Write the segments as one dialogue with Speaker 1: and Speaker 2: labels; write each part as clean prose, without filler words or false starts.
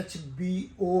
Speaker 1: HBO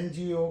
Speaker 1: NGO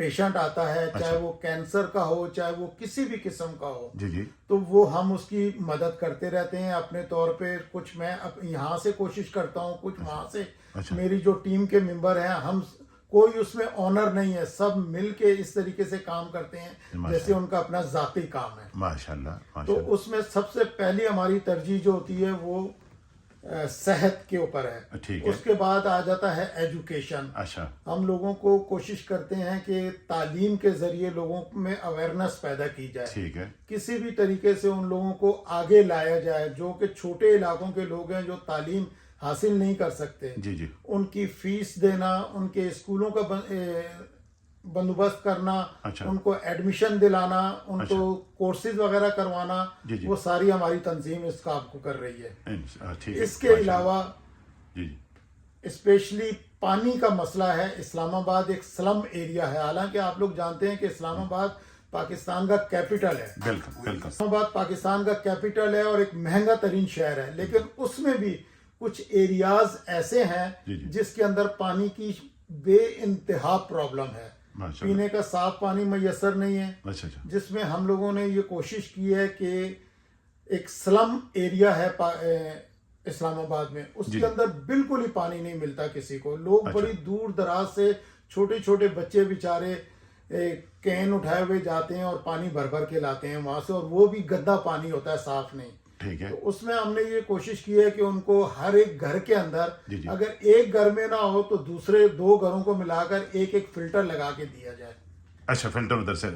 Speaker 1: patient آتا ہے, چاہے وہ کینسر کا ہو, چاہے وہ کسی بھی قسم کا ہو,
Speaker 2: جی جی
Speaker 1: تو وہ ہم اس کی مدد کرتے رہتے ہیں اپنے طور پہ. کچھ میں یہاں سے کوشش کرتا ہوں, کچھ وہاں سے. میری جو ٹیم کے ممبر ہیں, ہم کوئی اس میں آنر نہیں ہے, سب مل کے اس طریقے سے کام کرتے ہیں جیسے ان کا اپنا ذاتی کام ہے.
Speaker 2: ماشاءاللہ.
Speaker 1: تو اس میں سب سے پہلی ہماری ترجیح جو ہوتی ہے وہ صحت کے اوپر ہے.
Speaker 2: ٹھیک ہے.
Speaker 1: اس کے بعد آ جاتا ہے ایجوکیشن.
Speaker 2: اچھا.
Speaker 1: ہم لوگوں کو کوشش کرتے ہیں کہ تعلیم کے ذریعے لوگوں میں اویئرنیس پیدا کی جائے.
Speaker 2: ٹھیک ہے.
Speaker 1: کسی بھی طریقے سے ان لوگوں کو آگے لایا جائے جو کہ چھوٹے علاقوں کے لوگ ہیں, جو تعلیم حاصل نہیں کر سکتے.
Speaker 2: جی جی.
Speaker 1: ان کی فیس دینا, ان کے اسکولوں کا بندوبست کرنا, ان کو ایڈمیشن دلانا, ان کو کورسز وغیرہ کروانا, وہ ساری ہماری تنظیم اس کام کو کر رہی ہے. اس کے علاوہ اسپیشلی پانی کا مسئلہ ہے. اسلام آباد ایک سلم ایریا ہے, حالانکہ آپ لوگ جانتے ہیں کہ اسلام آباد پاکستان کا کیپٹل ہے.
Speaker 2: بالکل.
Speaker 1: اسلام آباد پاکستان کا کیپٹل ہے اور ایک مہنگا ترین شہر ہے, لیکن اس میں بھی کچھ ایریاز ایسے ہیں جس کے اندر پانی کی بے انتہا پرابلم ہے. پینے کا صاف پانی میسر نہیں ہے, جس میں ہم لوگوں نے یہ کوشش کی ہے کہ ایک سلم ایریا ہے اسلام آباد میں, اس کے اندر بالکل ہی پانی نہیں ملتا کسی کو. لوگ بڑی دور دراز سے, چھوٹے چھوٹے بچے بیچارے کین اٹھائے ہوئے جاتے ہیں اور پانی بھر بھر کے لاتے ہیں وہاں سے, اور وہ بھی گندا پانی ہوتا ہے, صاف نہیں.
Speaker 2: ٹھیک ہے.
Speaker 1: تو اس میں ہم نے یہ کوشش کی ہے کہ ان کو ہر ایک گھر کے اندر, اگر ایک گھر میں نہ ہو تو دوسرے 2 گھروں کو ملا کر ایک فلٹر لگا کے دیا جائے.
Speaker 2: اچھا. فلٹر ادھر سے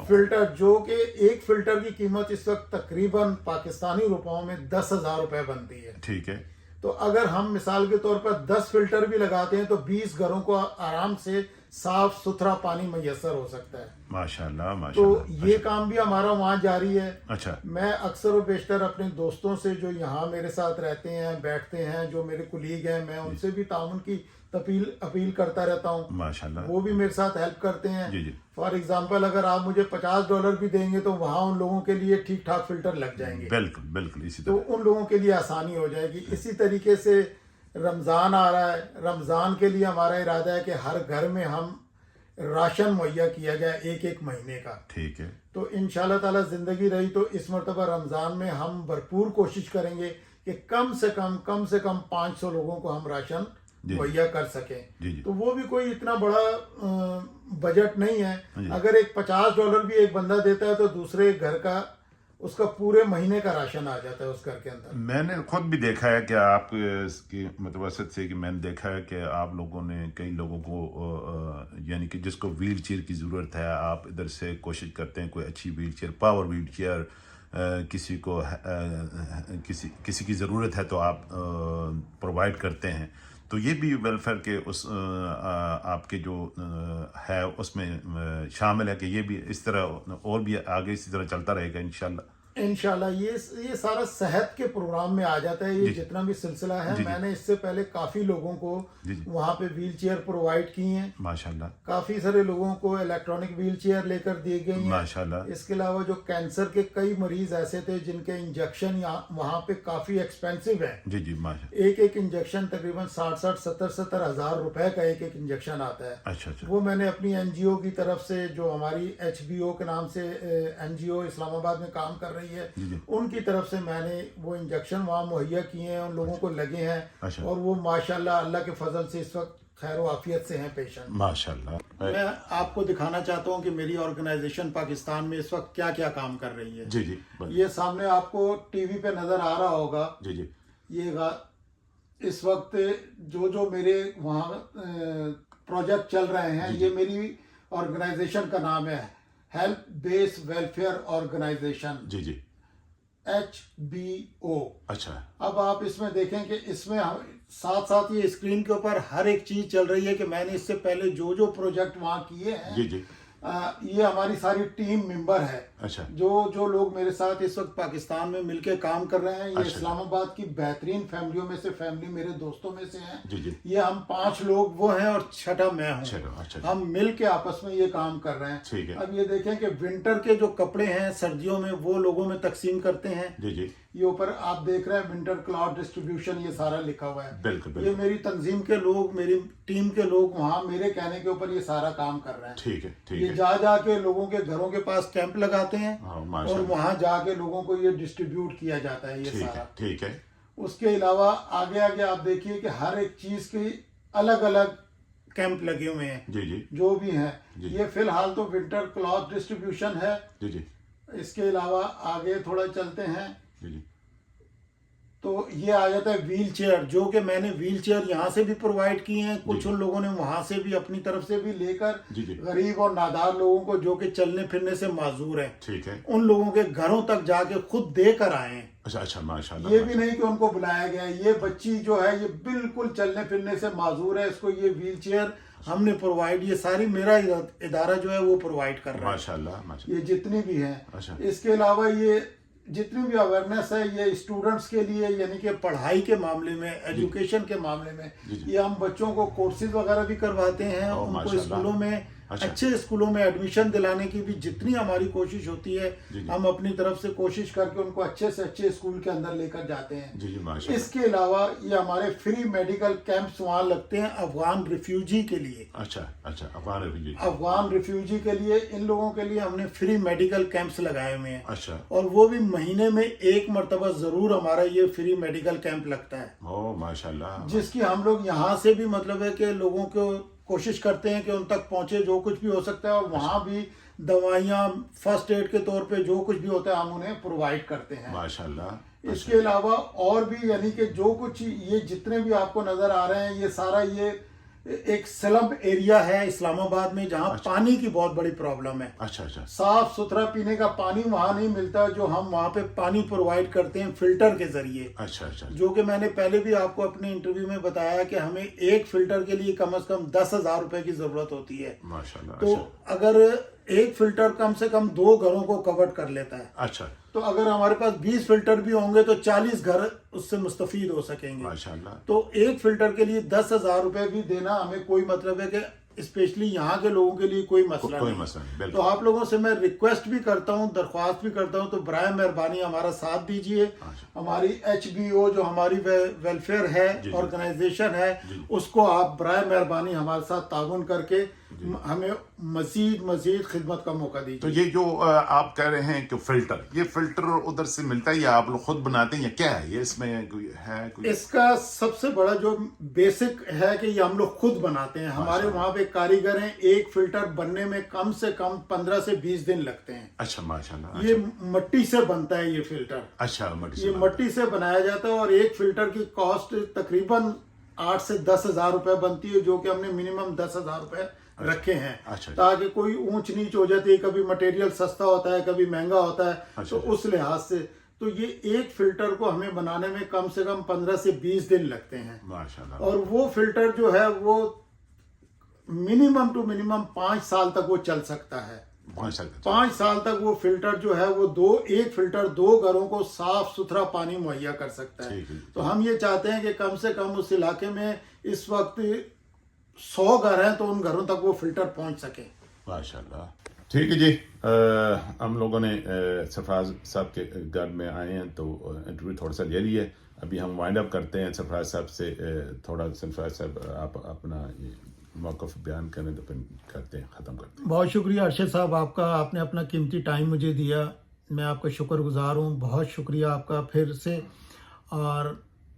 Speaker 1: فلٹر, جو کہ ایک فلٹر کی قیمت اس وقت تقریباً پاکستانی روپوں میں 10,000 روپے بنتی ہے.
Speaker 2: ٹھیک ہے.
Speaker 1: تو اگر ہم مثال کے طور پر 10 فلٹر بھی لگاتے ہیں تو 20 گھروں کو آرام سے صاف ستھرا پانی میسر ہو سکتا ہے.
Speaker 2: ماشاءاللہ.
Speaker 1: تو یہ کام بھی ہمارا وہاں جاری ہے.
Speaker 2: اچھا.
Speaker 1: میں اکثر و بیشتر اپنے دوستوں سے جو یہاں میرے ساتھ رہتے ہیں, بیٹھتے ہیں, جو میرے کولیگ ہیں, میں ان سے بھی تعاون کی اپیل کرتا رہتا ہوں.
Speaker 2: ماشاءاللہ.
Speaker 1: وہ بھی میرے ساتھ ہیلپ کرتے ہیں.
Speaker 2: جی.
Speaker 1: فار ایگزامپل اگر آپ مجھے $50 بھی دیں گے تو وہاں ان لوگوں کے لیے ٹھیک ٹھاک فلٹر لگ جائیں گے.
Speaker 2: بالکل اسی طرح.
Speaker 1: تو ان لوگوں کے لیے آسانی ہو جائے گی. اسی طریقے سے رمضان آ رہا ہے, رمضان کے لیے ہمارا ارادہ ہے کہ ہر گھر میں ہم راشن مہیا کیا جائے ایک مہینے کا.
Speaker 2: ٹھیک ہے.
Speaker 1: تو انشاءاللہ تعالی زندگی رہی تو اس مرتبہ رمضان میں ہم بھرپور کوشش کریں گے کہ کم سے کم 500 لوگوں کو ہم راشن مہیا کر سکیں. تو وہ بھی کوئی اتنا بڑا بجٹ نہیں ہے. اگر ایک $50 بھی ایک بندہ دیتا ہے تو دوسرے گھر کا اس کا پورے مہینے کا راشن آ جاتا ہے اس گھر کے اندر.
Speaker 2: میں نے خود بھی دیکھا ہے کہ آپ کی متوسط سے کہ میں نے دیکھا ہے کہ آپ لوگوں نے کئی لوگوں کو یعنی کہ جس کو ویل چیئر کی ضرورت ہے, آپ ادھر سے کوشش کرتے ہیں کوئی اچھی wheel chair, power wheel chair, کسی کو کسی کی ضرورت ہے تو آپ پرووائڈ کرتے ہیں. تو یہ بھی ویلفیئر کے اس آپ کے جو ہے اس میں شامل ہے کہ یہ بھی اس طرح اور بھی آگے اسی طرح چلتا رہے گا انشاءاللہ.
Speaker 1: یہ سارا صحت کے پروگرام میں آ جاتا ہے. یہ جتنا بھی سلسلہ ہے, میں نے اس سے پہلے کافی لوگوں کو وہاں پہ ویل چیئر پرووائڈ کی ہیں.
Speaker 2: ماشاءاللہ.
Speaker 1: کافی سارے لوگوں کو الیکٹرانک ویل چیئر لے کر دی گئی ہیں.
Speaker 2: ماشاءاللہ.
Speaker 1: اس کے علاوہ جو کینسر کے کئی مریض ایسے تھے جن کے انجیکشن وہاں پہ کافی ایکسپینسو ہیں.
Speaker 2: جی ماشاءاللہ.
Speaker 1: ایک انجیکشن تقریباً 60-70 ہزار روپے کا ایک انجیکشن آتا ہے.
Speaker 2: اچھا.
Speaker 1: وہ میں نے اپنی NGO کی طرف سے, جو ہماری HBO کے نام سے NGO اسلام آباد میں کام کر رہی ہے, ان کی طرف سے میں نے وہ انجیکشن وہاں مہیا کیے ہیں, ان لوگوں کو لگے ہیں. اور وہ ماشاءاللہ اللہ کے فضل سے اس وقت خیر و عافیت سے ہیں پیشنٹ.
Speaker 2: ماشاءاللہ.
Speaker 1: میں آپ کو دکھانا چاہتا ہوں کہ میری آرگنائزیشن پاکستان میں اس وقت کیا کیا کام کر رہی ہے.
Speaker 2: جی.
Speaker 1: یہ سامنے آپ کو ٹی وی پہ نظر آ رہا ہوگا.
Speaker 2: جی.
Speaker 1: یہ اس وقت جو میرے وہاں پروجیکٹ چل رہے ہیں, یہ میری آرگنائزیشن کا نام ہے ہیلپ بیس ویلفیئر آرگنائزیشن.
Speaker 2: جی.
Speaker 1: HBO.
Speaker 2: اچھا.
Speaker 1: اب آپ اس میں دیکھیں کہ اس میں ساتھ یہ اسکرین کے اوپر ہر ایک چیز چل رہی ہے کہ میں نے اس سے پہلے جو پروجیکٹ وہاں کیے ہیں, یہ ہماری ساری ٹیم ممبر ہے.
Speaker 2: اچھا
Speaker 1: جو لوگ میرے ساتھ اس وقت پاکستان میں مل کے کام کر رہے ہیں، یہ
Speaker 2: اچھا
Speaker 1: اسلام آباد کی بہترین فیملیوں میں سے فیملی میرے دوستوں میں سے ہیں.
Speaker 2: جی جی
Speaker 1: یہ ہم 5 لوگ وہ ہیں اور 6 میں ہوں.
Speaker 2: چلو اچھا
Speaker 1: ہم مل کے آپس میں یہ کام کر رہے ہیں.
Speaker 2: ٹھیک ہے.
Speaker 1: اب یہ دیکھیں کہ ونٹر کے جو کپڑے ہیں سردیوں میں وہ لوگوں میں تقسیم کرتے ہیں.
Speaker 2: جی جی
Speaker 1: یہ اوپر آپ دیکھ رہے ہیں ونٹر کلاتھ ڈسٹریبیوشن، یہ سارا لکھا ہوا ہے.
Speaker 2: بالکل
Speaker 1: یہ
Speaker 2: بالکل
Speaker 1: میری تنظیم کے لوگ، میری ٹیم کے لوگ وہاں میرے کہنے کے اوپر یہ سارا کام کر رہے ہیں.
Speaker 2: ٹھیک ہے ٹھیک
Speaker 1: یہ
Speaker 2: ہے.
Speaker 1: جا کے لوگوں کے گھروں کے پاس کیمپ لگاتے ہیں
Speaker 2: ہاں ماشاء
Speaker 1: اور
Speaker 2: اللہ.
Speaker 1: وہاں جا کے لوگوں کو یہ ڈسٹریبیوٹ کیا جاتا ہے یہ
Speaker 2: ٹھیک ہے
Speaker 1: سارا.
Speaker 2: ٹھیک ہے.
Speaker 1: اس کے علاوہ آگے آپ دیکھیے کہ ہر ایک چیز کی الگ الگ کیمپ لگے ہوئے ہیں
Speaker 2: جی جی
Speaker 1: جو بھی ہیں.
Speaker 2: جی.
Speaker 1: یہ فی الحال تو ونٹر کلاتھ ڈسٹریبیوشن ہے.
Speaker 2: جی جی
Speaker 1: اس کے علاوہ آگے تھوڑا چلتے ہیں
Speaker 2: جی جی
Speaker 1: تو یہ آ جاتا ہے ویل چیئر، جو کہ میں نے ویل چیئر یہاں سے بھی پرووائڈ کی ہیں. کچھ ان لوگوں نے وہاں سے بھی اپنی طرف سے بھی لے کر
Speaker 2: جی جی
Speaker 1: غریب اور نادار لوگوں کو جو کہ چلنے پھرنے سے معذور ہیں،
Speaker 2: ٹھیک ہے.
Speaker 1: ان لوگوں کے گھروں تک جا کے خود دے کر آئے ہیں.
Speaker 2: اچھا اچھا ماشاء اللہ.
Speaker 1: یہ بھی نہیں کہ ان کو بلایا گیا. یہ بچی جو ہے یہ بالکل چلنے پھرنے سے معذور ہے، اس کو یہ ویل چیئر ہم نے پرووائڈ، یہ ساری میرا ادارہ جو ہے وہ پرووائڈ کر رہا ہے.
Speaker 2: ماشاء اللہ ماشاء
Speaker 1: یہ جتنی بھی ہیں.
Speaker 2: اچھا.
Speaker 1: اس کے علاوہ یہ جتنی بھی اویئرنیس ہے یہ اسٹوڈنٹس کے لیے، یعنی کہ پڑھائی کے معاملے میں، ایجوکیشن کے معاملے میں،
Speaker 2: جی جی.
Speaker 1: یہ ہم بچوں کو کورسز وغیرہ بھی کرواتے ہیں. ان کو
Speaker 2: ماشاء اللہ.
Speaker 1: اسکولوں میں
Speaker 2: اچھا.
Speaker 1: اچھے اسکولوں میں ایڈمیشن دلانے کی بھی جتنی ہماری کوشش ہوتی ہے
Speaker 2: جی جی.
Speaker 1: ہم اپنی طرف سے کوشش کر کے ان کو اچھے سے اچھے اسکول کے اندر لے کر جاتے ہیں.
Speaker 2: جی جی ماشاء
Speaker 1: اس کے علاوہ یہ ہمارے فری میڈیکل کیمپس وہاں لگتے ہیں افغان ریفیوجی کے لیے.
Speaker 2: اچھا اچھا.
Speaker 1: افغان ریفیوجی کے لیے، ان لوگوں کے لیے ہم نے فری میڈیکل کیمپس لگائے ہوئے ہیں.
Speaker 2: اچھا.
Speaker 1: اور وہ بھی مہینے میں 1 مرتبہ ضرور ہمارا یہ فری میڈیکل کیمپ لگتا ہے.
Speaker 2: او ماشاء اللہ.
Speaker 1: جس کی ہم لوگ یہاں سے بھی مطلب ہے کہ لوگوں کو کوشش کرتے ہیں کہ ان تک پہنچے جو کچھ بھی ہو سکتا ہے، اور وہاں بھی دوائیاں فرسٹ ایڈ کے طور پہ جو کچھ بھی ہوتا ہے ہم انہیں پرووائڈ کرتے ہیں.
Speaker 2: ماشاء اللہ.
Speaker 1: اس کے علاوہ اور بھی یعنی کہ جو کچھ یہ جتنے بھی آپ کو نظر آ رہے ہیں یہ سارا یہ ایک سلم ایریا ہے اسلام آباد میں جہاں پانی کی بہت بڑی پرابلم ہے.
Speaker 2: اچھا اچھا.
Speaker 1: صاف ستھرا پینے کا پانی وہاں نہیں ملتا، جو ہم وہاں پہ پانی پرووائڈ کرتے ہیں فلٹر کے ذریعے.
Speaker 2: اچھا اچھا.
Speaker 1: جو کہ میں نے پہلے بھی آپ کو اپنے انٹرویو میں بتایا کہ ہمیں ایک فلٹر کے لیے کم از کم 10,000 روپے کی ضرورت ہوتی ہے.
Speaker 2: ماشاء اللہ.
Speaker 1: تو اگر ایک فلٹر کم سے کم 2 گھروں کو کور کر لیتا ہے،
Speaker 2: اچھا.
Speaker 1: تو اگر ہمارے پاس 20 فلٹر بھی ہوں گے تو 40 گھر اس سے مستفید ہو سکیں گے.
Speaker 2: ماشاء اللہ.
Speaker 1: تو ایک فلٹر کے لیے 10,000 روپے بھی دینا ہمیں کوئی مطلب ہے کہ اسپیشلی یہاں کے لوگوں کے لیے کوئی مسئلہ
Speaker 2: کوئی
Speaker 1: نہیں.
Speaker 2: مسئلہ نہیں. بالکل.
Speaker 1: تو آپ لوگوں سے میں ریکویسٹ بھی کرتا ہوں، درخواست بھی کرتا ہوں، تو برائے مہربانی ہمارا ساتھ دیجئے. ہماری HBO جو ہماری ویلفیئر ہے آرگنائزیشن ہے، اس کو آپ برائے مہربانی ہمارے ساتھ تعاون کر کے ہمیں مزید خدمت کا موقع دیجیے.
Speaker 2: تو یہ جو آپ کہہ رہے ہیں کہ فلٹر، یہ فلٹر ادھر سے ملتا ہے یا آپ لوگ خود بناتے ہیں یا کیا ہے یہ؟ اس میں کوئی ہے کوئی؟
Speaker 1: اس کا سب سے بڑا جو بیسک ہے کہ یہ ہم لوگ خود بناتے ہیں. ہمارے وہاں پہ کاریگر ہیں. ایک فلٹر بننے میں کم سے کم 15 سے 20 دن لگتے ہیں.
Speaker 2: اچھا ماشاء اللہ.
Speaker 1: یہ مٹی سے بنتا ہے یہ فلٹر.
Speaker 2: اچھا.
Speaker 1: یہ مٹی سے بنایا جاتا ہے اور ایک فلٹر کی کاسٹ تقریباً 8 سے 10,000 روپے بنتی ہے، جو کہ ہم نے منیمم 10,000 روپے رکھے ہیں تاکہ کوئی اونچ نیچ ہو جاتی ہے. کبھی مٹیریل سستا ہوتا ہے، کبھی مہنگا ہوتا ہے، تو اس لحاظ سے تو یہ ایک فلٹر کو ہمیں بنانے میں کم سے کم 15 سے 20 دن لگتے ہیں.
Speaker 2: ماشاءاللہ. اور
Speaker 1: وہ فلٹر جو ہے وہ منیمم ٹو منیمم 5 سال تک وہ چل سکتا ہے. 5 سال تک وہ فلٹر جو ہے وہ ایک فلٹر 2 گھروں کو صاف ستھرا پانی مہیا کر سکتا ہے. تو ہم یہ چاہتے ہیں کہ کم سے کم اس علاقے میں اس وقت 100 گھر ہیں تو ان گھروں تک وہ فلٹر پہنچ سکے.
Speaker 2: ماشاءاللہ. ٹھیک ہے جی. ہم لوگوں نے سرفراز صاحب کے گھر میں آئے ہیں تو انٹرویو تھوڑا سا لے لی ہے. ابھی ہم وائنڈ اپ کرتے ہیں سرفراز صاحب سے تھوڑا. سرفراز صاحب آپ اپنا موقف بیان کریں تو پھر کرتے ہیں، ختم کرتے ہیں.
Speaker 1: بہت شکریہ ارشد صاحب آپ کا، آپ نے اپنا قیمتی ٹائم مجھے دیا. میں آپ کا شکر گزار ہوں. بہت شکریہ آپ کا پھر سے. اور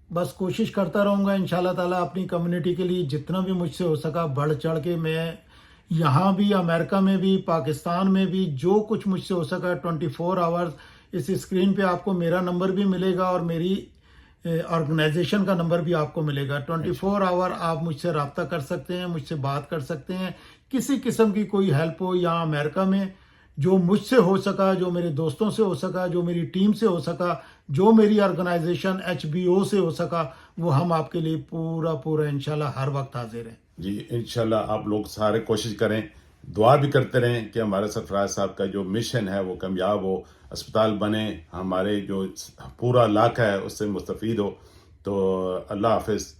Speaker 1: بس کوشش کرتا رہوں گا انشاءاللہ تعالیٰ اپنی کمیونٹی کے لیے جتنا بھی مجھ سے ہو سکا بڑھ چڑھ کے. میں یہاں بھی، امریکہ میں بھی، پاکستان میں بھی جو کچھ مجھ سے ہو سکا 24 آورز اس اسکرین پہ آپ کو میرا نمبر بھی ملے گا اور میری آرگنائزیشن کا نمبر بھی آپ کو ملے گا. 24 آور آپ مجھ سے رابطہ کر سکتے ہیں، مجھ سے بات کر سکتے ہیں. کسی قسم کی کوئی ہیلپ ہو یہاں امریکہ میں، جو مجھ سے ہو سکا، جو میرے دوستوں سے ہو سکا، جو میری ٹیم سے ہو سکا، جو میری آرگنائزیشن HBO سے ہو سکا، وہ ہم آپ کے لیے پورا انشاءاللہ ہر وقت حاضر ہیں.
Speaker 2: جی انشاءاللہ آپ لوگ سارے کوشش کریں دعا بھی کرتے رہیں کہ ہمارے سرفراز صاحب کا جو مشن ہے وہ کامیاب ہو، اسپتال بنے، ہمارے جو پورا علاقہ ہے اس سے مستفید ہو. تو اللہ حافظ.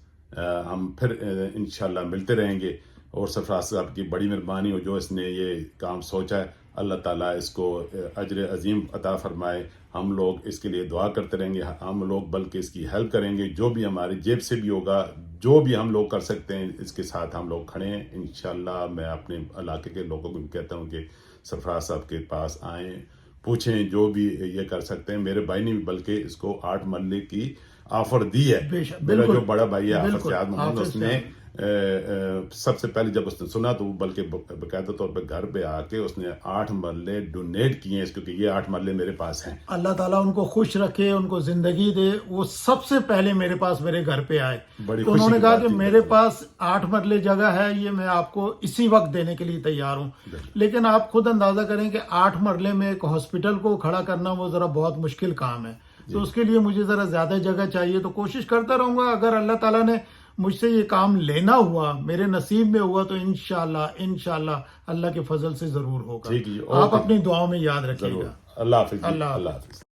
Speaker 2: ہم پھر انشاءاللہ ملتے رہیں گے. اور سرفراز صاحب کی بڑی مہربانی ہو جو اس نے یہ کام سوچا ہے، اللہ تعالیٰ اس کو اجر عظیم عطا فرمائے. ہم لوگ اس کے لیے دعا کرتے رہیں گے، ہم لوگ بلکہ اس کی ہیلپ کریں گے، جو بھی ہماری جیب سے بھی ہوگا، جو بھی ہم لوگ کر سکتے ہیں اس کے ساتھ ہم لوگ کھڑے ہیں انشاءاللہ. میں اپنے علاقے کے لوگوں کو بھی کہتا ہوں کہ سرفراز صاحب کے پاس آئیں، پوچھیں، جو بھی یہ کر سکتے ہیں. میرے بھائی نے بھی بلکہ اس کو 8 مرلے کی آفر دی ہے. میرا جو بڑا بھائی ہے حافظ سعد محمد، اس نے سب سے پہلے جب اس نے سنا تو وہ بلکہ باقاعدہ طور پہ گھر پہ آ کے اس نے 8 مرلے ڈونیٹ کیے ہیں، کیونکہ یہ 8 مرلے میرے پاس ہیں.
Speaker 1: اللہ تعالیٰ ان کو خوش رکھے، ان کو زندگی دے. وہ سب سے پہلے میرے پاس میرے گھر پہ آئے تو انہوں نے کہا کہ میرے پاس 8 مرلے جگہ ہے، یہ میں آپ کو اسی وقت دینے کے لیے تیار ہوں. لیکن آپ خود اندازہ کریں کہ 8 مرلے میں ایک ہاسپٹل کو کھڑا کرنا وہ ذرا بہت مشکل کام ہے. تو اس کے لیے مجھے ذرا زیادہ جگہ چاہیے. تو کوشش کرتا رہوں گا، اگر اللہ تعالیٰ نے مجھ سے یہ کام لینا ہوا، میرے نصیب میں ہوا، تو انشاءاللہ اللہ کے فضل سے ضرور ہوگا. آپ اپنی دعاؤں میں یاد رکھیے گا.
Speaker 2: اللہ حافظ. اللہ حافظ.